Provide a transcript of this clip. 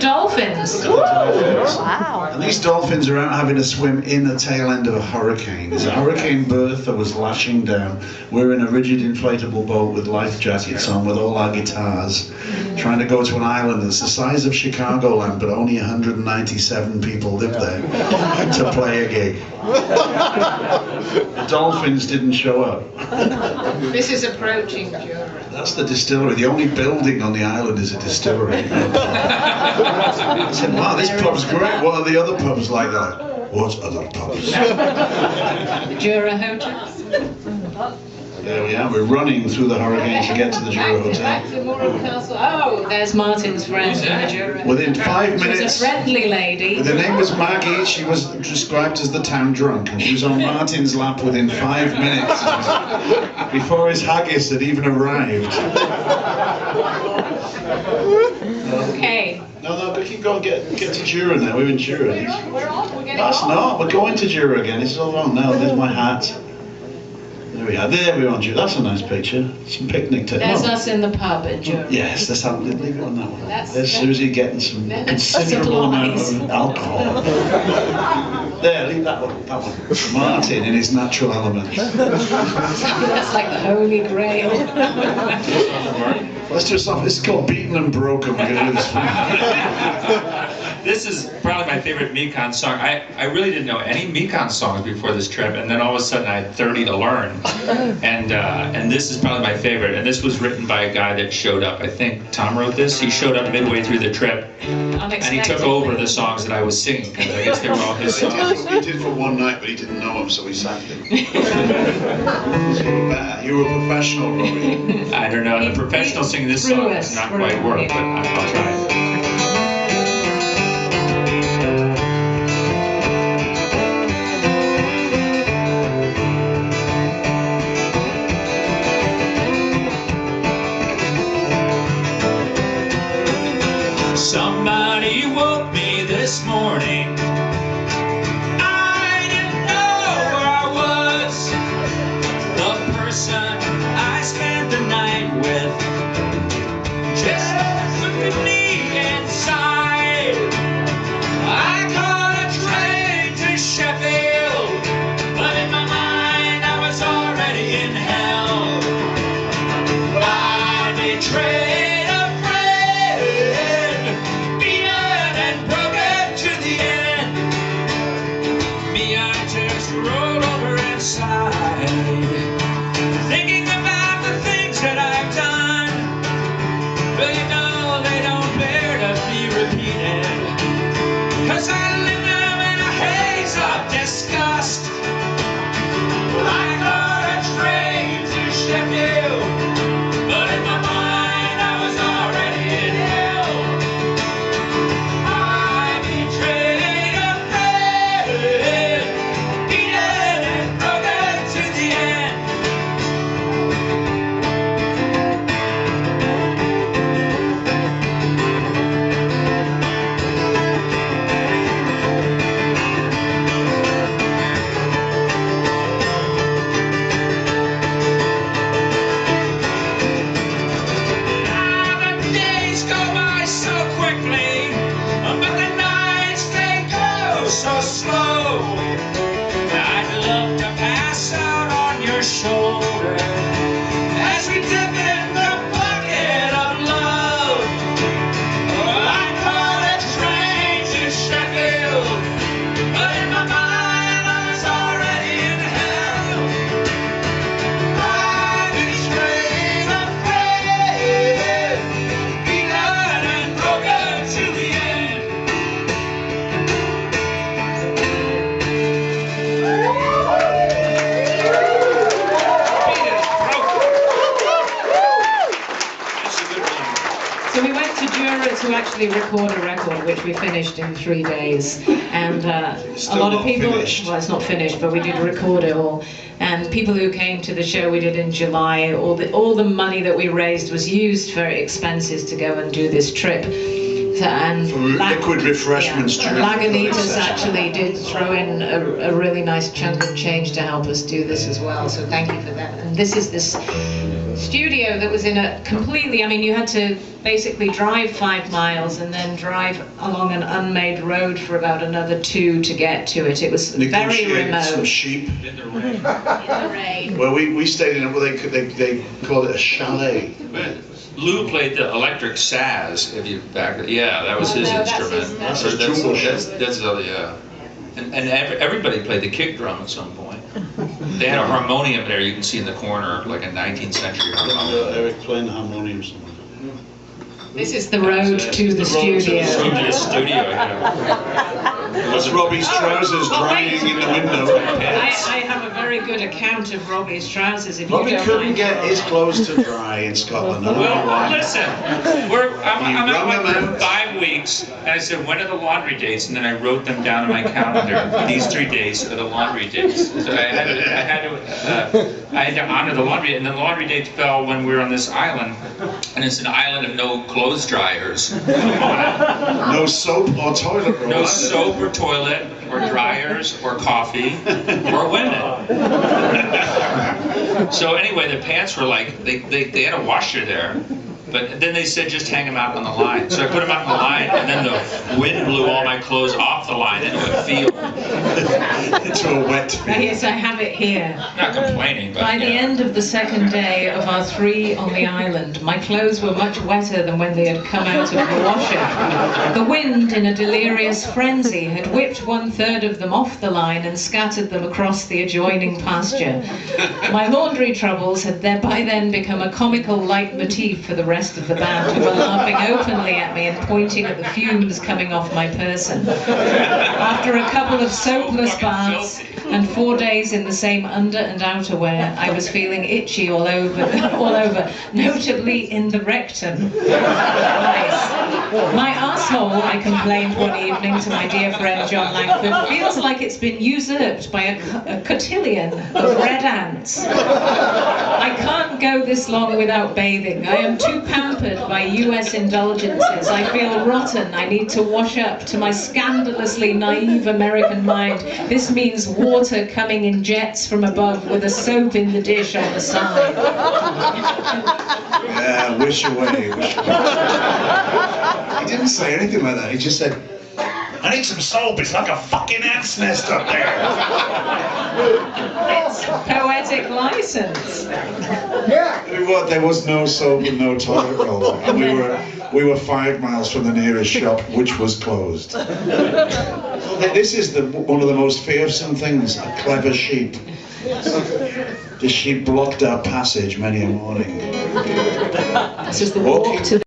dolphins. Wow. And these dolphins are out having a swim in the tail end of a hurricane. There's a Hurricane Bertha was lashing down. We're in a rigid inflatable boat with life jackets on with all our guitars, trying to go to an island that's the size of Chicagoland, but only 197 people live there to play a gig. The dolphins didn't show up. This is approaching Jura. That's the distillery. The only building on the island is a distillery. I said, wow, this pub's great. What are the other pubs like? They're like, what other pubs? Jura Hotel. There we are. We're running through the hurricane to get to the Jura Hotel. Back to Morro Castle. Oh, there's Martin's friend in the Jura. Within 5 minutes. She was a friendly lady. The name was Maggie. She was described as the town drunk, and she was on Martin's lap within 5 minutes before his haggis had even arrived. Okay. No, we can go and get to Jura now. We're in Jura. We're on. We're getting That's on. not. We're going to Jura again. It's all wrong now. There's my hat. There we are. There we're on Jura. That's a nice picture. Some picnic table. There's us in the pub at Jura. Yes, let's have leave it on that one. That's- There's Susie getting some considerable amount of alcohol. There, leave that one. That one. Martin in his natural element. That's like the Holy Grail. Let's do a song. This is called Beaten and Broken. We're going to do this one. This is probably my favorite Mekon song. I really didn't know any Mekon songs before this trip, and then all of a sudden I had 30 to learn. And this is probably my favorite. And this was written by a guy that showed up. I think Tom wrote this. He showed up midway through the trip, and he took over the songs that I was singing, because I guess they were all his songs. He did for one night, but he didn't know him, so he sacked him. You were a professional, Rory. I don't know. The professional singing this song does not quite work, but I'll try it. Somebody woke me this morning. I didn't know where I was. The person I spent the night with just took me inside. I caught a train to Sheffield, but in my mind I was already in hell. I betrayed. Roll over inside, thinking about the things that I've done, but you know they don't bear to be repeated, 'cause I live them in a haze of disgust. I caught a train to Sheffield, but in my mind I was already in hell. I betrayed a friend, so slow. I'd love to pass out on your shoulder as we dip in the bucket of love. Oh, I caught a train to Sheffield, but in my mind I was already in hell. I betrayed a friend, beaten and broken to the end. So we went to Jura to actually record a record, which we finished in 3 days. And a lot of people, finished. well, it's not finished, but we did record it all. And people who came to the show we did in July, all the money that we raised was used for expenses to go and do this trip. And For liquid refreshments during the Lagunitas session. actually did throw in a really nice chunk of change to help us do this as well. So thank you for that. And this is this studio that was in a completely, I mean, you had to basically drive 5 miles and then drive along an unmade road for about another 2 to get to it. It was very remote. Some sheep In the rain. In the rain. Well, we stayed in it where they called it a chalet. Lou played the electric saz. If you back, yeah, that was his instrument. That's his Yeah. And everybody played the kick drum at some point. They had a harmonium there you can see in the corner, like a 19th century harmonium. Eric playing the harmonium somewhere. This is the road to the studio. Road to the studio, yeah. That's Robbie's trousers drying in the window. I have a very good account of Robbie's trousers. If Robbie you don't couldn't mind. get his clothes to dry in Scotland. I don't know Well, why. listen, I'm out for 5 weeks, and I said, when are the laundry dates? And then I wrote them down on my calendar. These 3 days are the laundry dates. So I had to honor the laundry, and the laundry dates fell when we were on this island, and it's an island of no clothes dryers. No soap or toilet roll. No soap or toilet or dryers or coffee or women. So anyway, the pants were like, they had a washer there. But then they said just hang them out on the line. So I put them out on the line, and then the wind blew all my clothes off the line into a field. Into a wet field. Yes, I have it here. I'm not complaining, but By the end of the second day of our 3 on the island, my clothes were much wetter than when they had come out of the washer. The wind, in a delirious frenzy, had whipped 1/3 of them off the line and scattered them across the adjoining pasture. My laundry troubles had by then become a comical leitmotif for the rest of the band, who were laughing openly at me and pointing at the fumes coming off my person. After a couple of soapless baths and 4 days in the same under and outerwear, I was feeling itchy all over, notably in the rectum. Nice. My asshole, I complained one evening to my dear friend John Langford, feels like it's been usurped by a cotillion of red ants. I can't go this long without bathing. I am too pampered by US indulgences. I feel rotten. I need to wash up. To my scandalously naive American mind, this means water coming in jets from above with a soap in the dish on the side. Yeah, wish away, wish away. He didn't say anything like that. He just said, I need some soap. It's like a fucking ant's nest up there. It's poetic license. There was no soap and no toilet roll. And we were 5 miles from the nearest shop, which was closed. This is one of the most fearsome things, a clever sheep. The sheep blocked our passage many a morning. This is the walk to